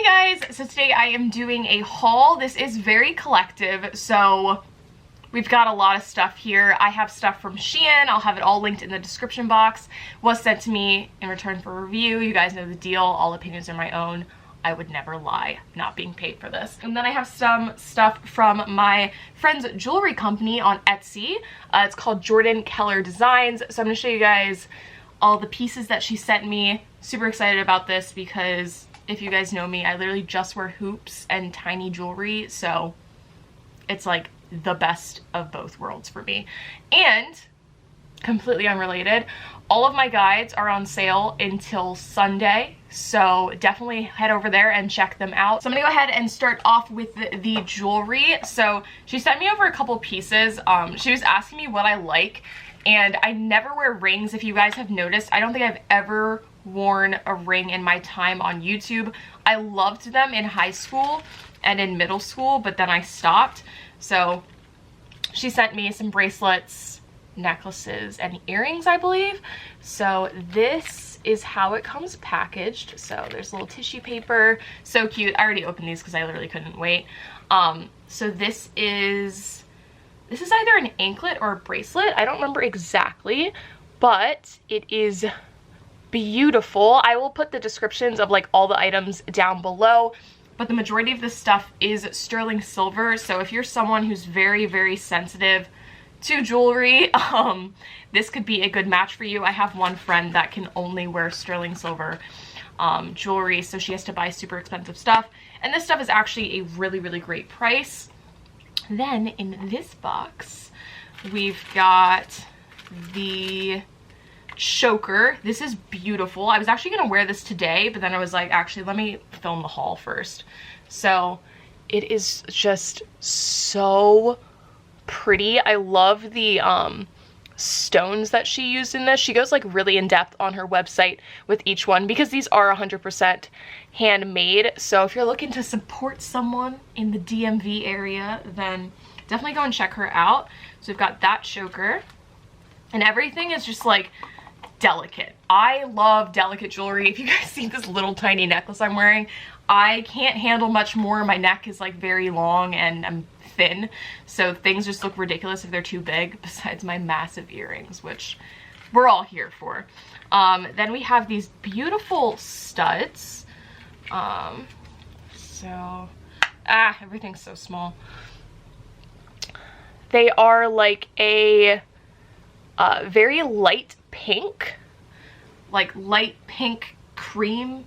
Hey guys, so today I am doing a haul. This is very collective, so we've got a lot of stuff here. I have stuff from Shein. I'll have it all linked in the description box. Was sent to me in return for a review. You guys know the deal. All opinions are my own. I would never lie, not being paid for this. And then I have some stuff from my friend's jewelry company on Etsy. It's called Jordan Keller Designs. So I'm gonna show you guys all the pieces that she sent me. Super excited about this because if you guys know me, I literally just wear hoops and tiny jewelry. So it's like the best of both worlds for me. And completely unrelated, all of my guides are on sale until Sunday, so definitely head over there and check them out. So I'm gonna go ahead and start off with the jewelry. So she sent me over a couple pieces. She was asking me what I like, and I never wear rings. If you guys have noticed, I don't think I've ever worn a ring in my time on YouTube. I loved them in high school and in middle school, but then I stopped. So she sent me some bracelets, necklaces, and earrings, I believe. So this is how it comes packaged. So there's a little tissue paper, so cute. I already opened these because I literally couldn't wait. So this is either an anklet or a bracelet. I don't remember exactly, but it is beautiful. I will put the descriptions of like all the items down below, but the majority of this stuff is sterling silver. So if you're someone who's very, very sensitive to jewelry, this could be a good match for you. I have one friend that can only wear sterling silver jewelry, so she has to buy super expensive stuff, and this stuff is actually a really, really great price. Then in this box we've got the choker. This is beautiful. I was actually gonna wear this today, but then I was like, actually let me film the haul first. So it is just so pretty. I love the stones that she used in this. She goes like really in depth on her website with each one because these are 100% handmade. So if you're looking to support someone in the DMV area, then definitely go and check her out. So we've got that choker, and everything is just like delicate. I love delicate jewelry. If you guys see this little tiny necklace I'm wearing, I can't handle much more. My neck is like very long and I'm thin, so things just look ridiculous if they're too big, besides my massive earrings, which we're all here for. Then we have these beautiful studs. Everything's so small. They are like a very light pink, like light pink cream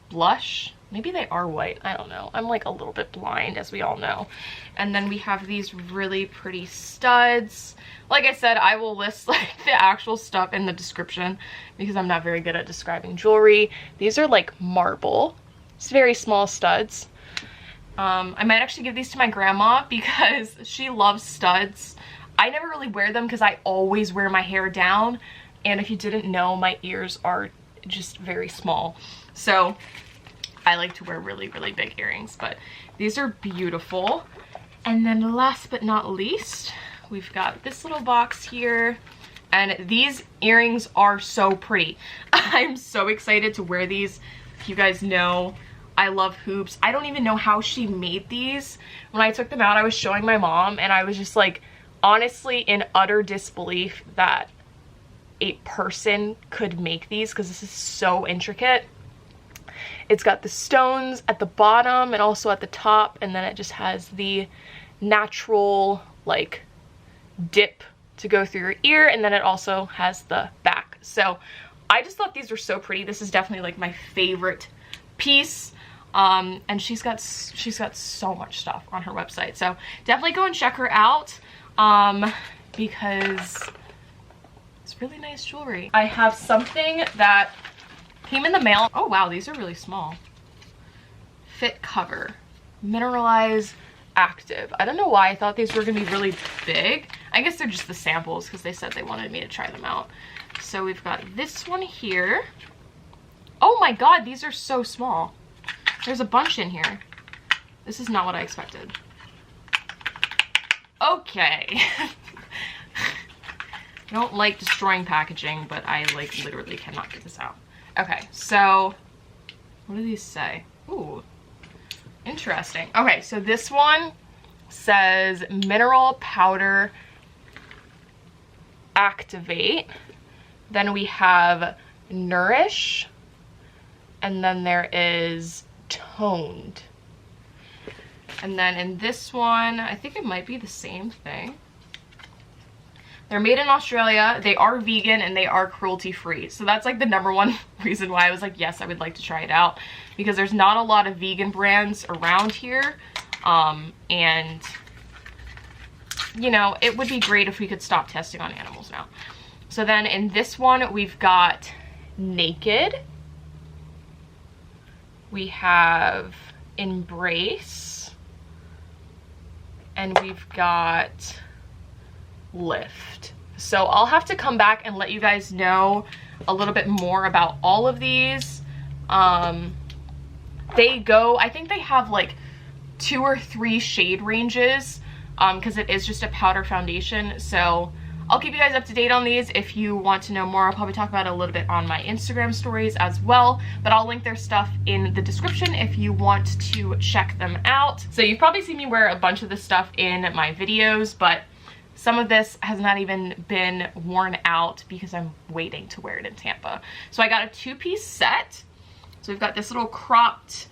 blush. Maybe they are white, I don't know. I'm like a little bit blind, as we all know. And then we have these really pretty studs. Like I said, I will list like the actual stuff in the description because I'm not very good at describing jewelry. These are like marble. It's very small studs. I might actually give these to my grandma because she loves studs. I never really wear them because I always wear my hair down. And if you didn't know, my ears are just very small. So I like to wear really, really big earrings, but these are beautiful. And then last but not least, we've got this little box here, and these earrings are so pretty. I'm so excited to wear these. If you guys know, I love hoops. I don't even know how she made these. When I took them out, I was showing my mom, and I was just like, honestly in utter disbelief that a person could make these because this is so intricate. It's got the stones at the bottom and also at the top, and then it just has the natural like dip to go through your ear, and then it also has the back. So I just thought these were so pretty. This is definitely like my favorite piece. And she's got so much stuff on her website, so definitely go and check her out because it's really nice jewelry. I have something that came in the mail. Oh wow, these are really small. Fit cover, mineralize active. I don't know why I thought these were gonna be really big. I guess they're just the samples because they said they wanted me to try them out. So we've got this one here. Oh my god, these are so small. There's a bunch in here. This is not what I expected. Okay. I don't like destroying packaging, but I like literally cannot get this out. Okay, so what do these say? Ooh, Interesting. Okay, so this one says mineral powder activate. Then we have nourish. And then there is toned. And then in this one, I think it might be the same thing. They're made in Australia, they are vegan, and they are cruelty free. So that's like the #1 reason why I was like, yes, I would like to try it out, because there's not a lot of vegan brands around here. And you know, it would be great if we could stop testing on animals now. So then in this one, we've got naked. We have embrace. And we've got lift. So I'll have to come back and let you guys know a little bit more about all of these. They go, I think they have like 2 or 3 shade ranges, because it is just a powder foundation. So I'll keep you guys up to date on these. If you want to know more, I'll probably talk about it a little bit on my Instagram stories as well, but I'll link their stuff in the description if you want to check them out. So you've probably seen me wear a bunch of this stuff in my videos, but some of this has not even been worn out because I'm waiting to wear it in Tampa. So I got a 2-piece set. So we've got this little cropped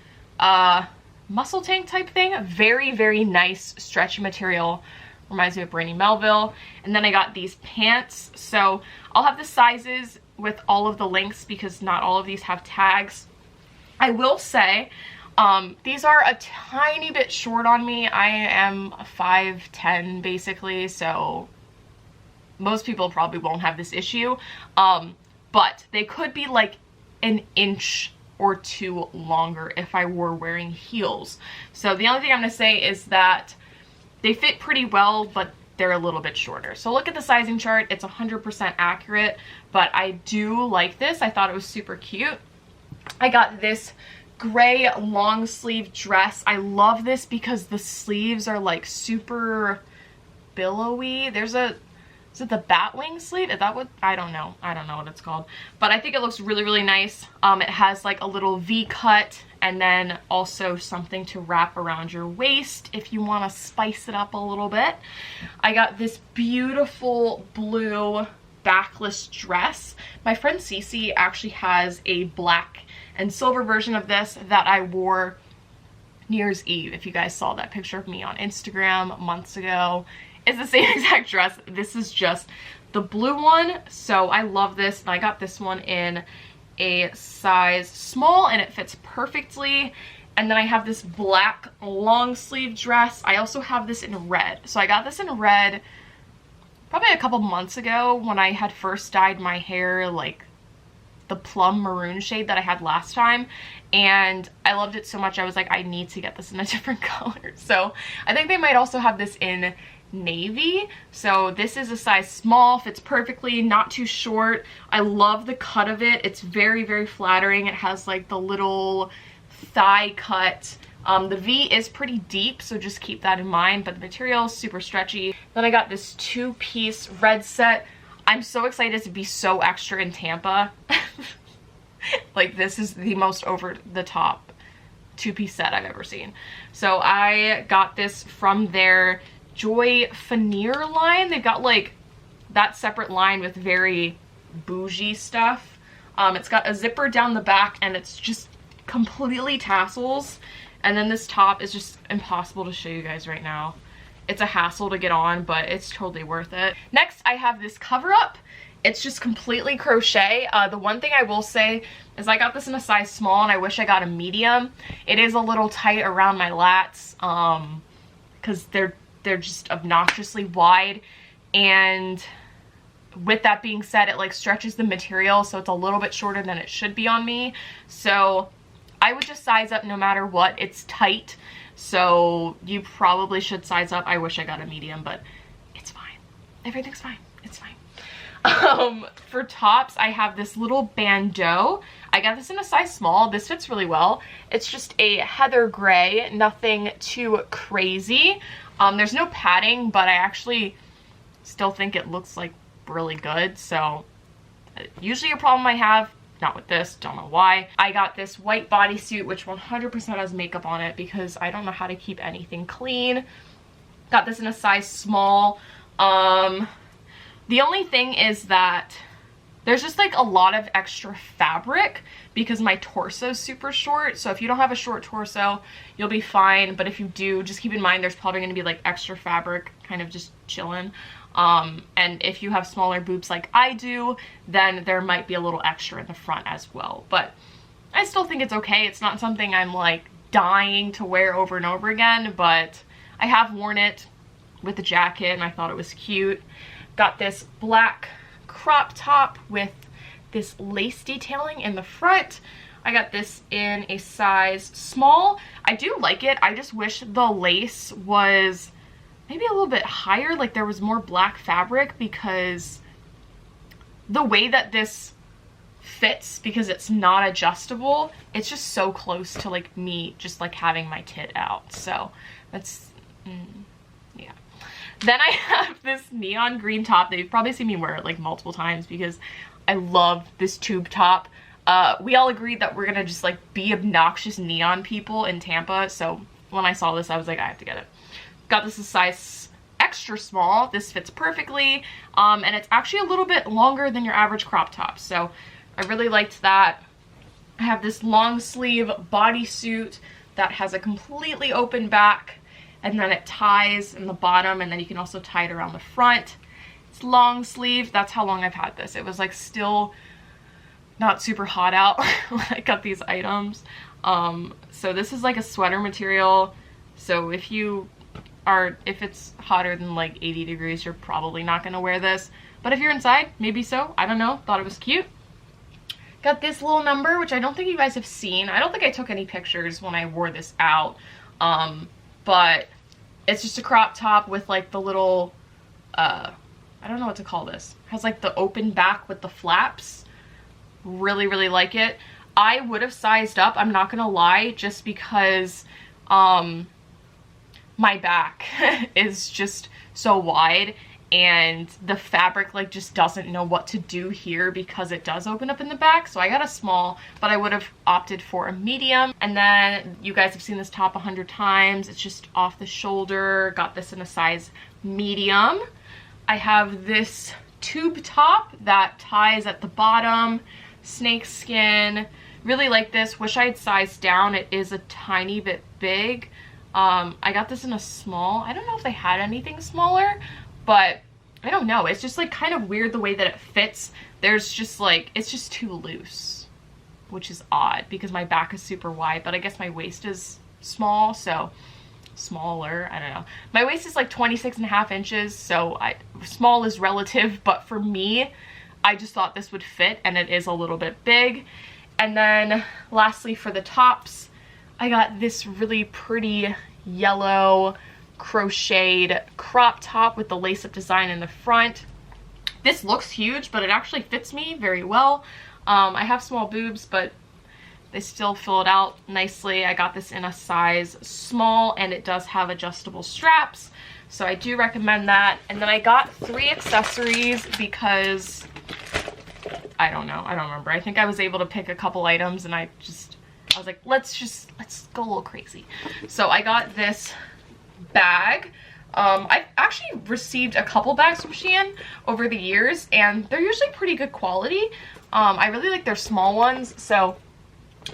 muscle tank type thing. Very, very nice stretchy material. Reminds me of Brandy Melville. And then I got these pants. So I'll have the sizes with all of the links because not all of these have tags. I will say, these are a tiny bit short on me. I am 5'10" basically, so most people probably won't have this issue. But they could be like an inch or 2 longer if I were wearing heels. So the only thing I'm gonna say is that they fit pretty well, but they're a little bit shorter. So look at the sizing chart. It's 100% accurate, but I do like this. I thought it was super cute. I got this gray long sleeve dress. I love this because the sleeves are like super billowy. There's a, is it the batwing sleeve? Is that what, I don't know what it's called, but I think it looks really, really nice. It has like a little V cut and then also something to wrap around your waist if you want to spice it up a little bit. I got this beautiful blue backless dress. My friend Cece actually has a black and silver version of this that I wore New Year's Eve. If you guys saw that picture of me on Instagram months ago, it's the same exact dress. This is just the blue one. So I love this, and I got this one in a size small and it fits perfectly. And then I have this black long sleeve dress. I also have this in red. So I got this in red probably a couple months ago when I had first dyed my hair like the plum maroon shade that I had last time, and I loved it so much I was like, I need to get this in a different color. So I think they might also have this in navy. So this is a size small, fits perfectly, not too short. I love the cut of it. It's very, very flattering. It has like the little thigh cut. The V is pretty deep, so just keep that in mind, but the material is super stretchy. Then I got this 2-piece red set. I'm so excited to be so extra in Tampa. Like, this is the most over-the-top 2-piece set I've ever seen. So I got this from their Joy Veneer line. They've got like that separate line with very bougie stuff. It's got a zipper down the back and it's just completely tassels. And then this top is just impossible to show you guys right now. It's a hassle to get on, but it's totally worth it. Next, I have this cover up. It's just completely crochet. The one thing I will say is I got this in a size small and I wish I got a medium. It is a little tight around my lats because they're just obnoxiously wide. And with that being said, it like stretches the material, so it's a little bit shorter than it should be on me. So I would just size up no matter what. It's tight, so you probably should size up. I wish I got a medium, but it's fine. Everything's fine. It's fine. For tops, I have this little bandeau. I got this in a size small. This fits really well. It's just a heather gray, nothing too crazy. There's no padding, but I actually still think it looks like really good. So usually a problem I have not with this, don't know why. I got this white bodysuit, which 100% has makeup on it because I don't know how to keep anything clean. Got this in a size small. The only thing is that there's just like a lot of extra fabric because my torso is super short. So if you don't have a short torso, you'll be fine. But if you do, just keep in mind there's probably going to be like extra fabric kind of just chilling. And if you have smaller boobs like I do, then there might be a little extra in the front as well. But I still think it's okay. It's not something I'm like dying to wear over and over again, but I have worn it with the jacket and I thought it was cute. Got this black crop top with this lace detailing in the front. I got this in a size small. I do like it. I just wish the lace was maybe a little bit higher, like there was more black fabric, because the way that this fits, because it's not adjustable, it's just so close to like me just like having my tit out. So that's yeah. Then I have this neon green top that you've probably seen me wear it like multiple times because I love this tube top. We all agreed that we're gonna just like be obnoxious neon people in Tampa, so when I saw this I was like, I have to get it. Got this a size extra small. This fits perfectly, and it's actually a little bit longer than your average crop top, so I really liked that. I have this long sleeve bodysuit that has a completely open back, and then it ties in the bottom, and then you can also tie it around the front. It's long sleeve. That's how long I've had this. It was like still not super hot out when I got these items. So this is like a sweater material, so if it's hotter than like 80 degrees, you're probably not gonna wear this. But if you're inside, maybe so. I don't know. Thought it was cute. Got this little number, which I don't think you guys have seen. I don't think I took any pictures when I wore this out. But it's just a crop top with like the little, I don't know what to call this. It has like the open back with the flaps. Really, really like it. I would have sized up, I'm not gonna lie, just because, my back is just so wide and the fabric like just doesn't know what to do here because it does open up in the back. So I got a small, but I would have opted for a medium. And then you guys have seen this top 100 times. It's just off the shoulder. Got this in a size medium. I have this tube top that ties at the bottom, snake skin. Really like this. Wish I had sized down. It is a tiny bit big. I got this in a small. I don't know if they had anything smaller, but I don't know. It's just like kind of weird the way that it fits. There's just like, it's just too loose, which is odd because my back is super wide, but I guess my waist is small, so smaller. I don't know. My waist is like 26.5 inches, so small is relative, but for me, I just thought this would fit, and it is a little bit big. And then lastly, for the tops, I got this really pretty yellow crocheted crop top with the lace-up design in the front. This looks huge, but it actually fits me very well. I have small boobs, but they still fill it out nicely. I got this in a size small, and it does have adjustable straps, so I do recommend that. And then I got 3 accessories because I don't know, I don't remember. I think I was able to pick a couple items, and I was like, let's go a little crazy. So I got this bag. I've actually received a couple bags from Shein over the years, and they're usually pretty good quality. I really like their small ones. So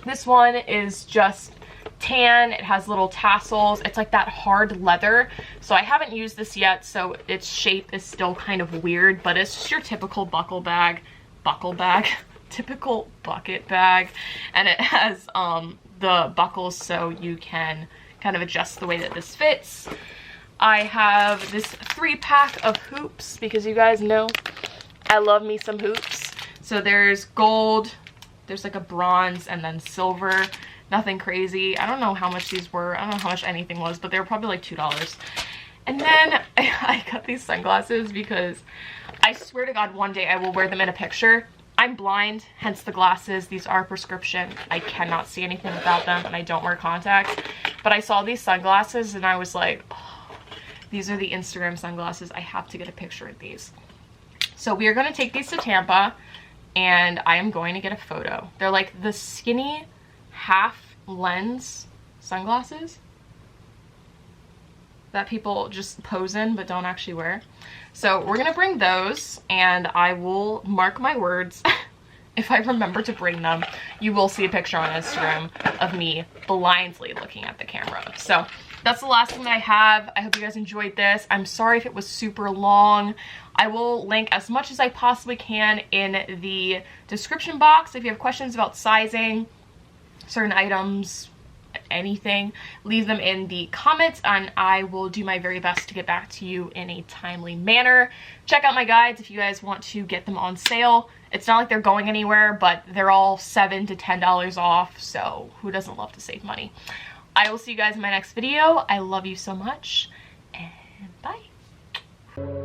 this one is just tan. It has little tassels. It's like that hard leather. So I haven't used this yet, so its shape is still kind of weird, but it's just your typical typical bucket bag, and it has the buckles so you can kind of adjust the way that this fits. I have this 3-pack of hoops because you guys know I love me some hoops. So there's gold, there's like a bronze, and then silver. Nothing crazy. I don't know how much these were. I don't know how much anything was, but they were probably like $2. And then I got these sunglasses because I swear to God one day I will wear them in a picture. I'm blind, hence the glasses. These are prescription. I cannot see anything without them, and I don't wear contacts. But I saw these sunglasses, and I was like, oh, these are the Instagram sunglasses. I have to get a picture of these. So we are going to take these to Tampa, and I am going to get a photo. They're like the skinny half lens sunglasses that people just pose in but don't actually wear. So we're gonna bring those, and I will mark my words. If I remember to bring them, you will see a picture on Instagram of me blindly looking at the camera. So that's the last thing that I have. I hope you guys enjoyed this. I'm sorry if it was super long. I will link as much as I possibly can in the description box. If you have questions about sizing, certain items, anything, leave them in the comments and I will do my very best to get back to you in a timely manner. Check out my guides if you guys want to get them on sale. It's not like they're going anywhere, but they're all $7 to $10 off, so who doesn't love to save money? I will see you guys in my next video. I love you so much, and bye.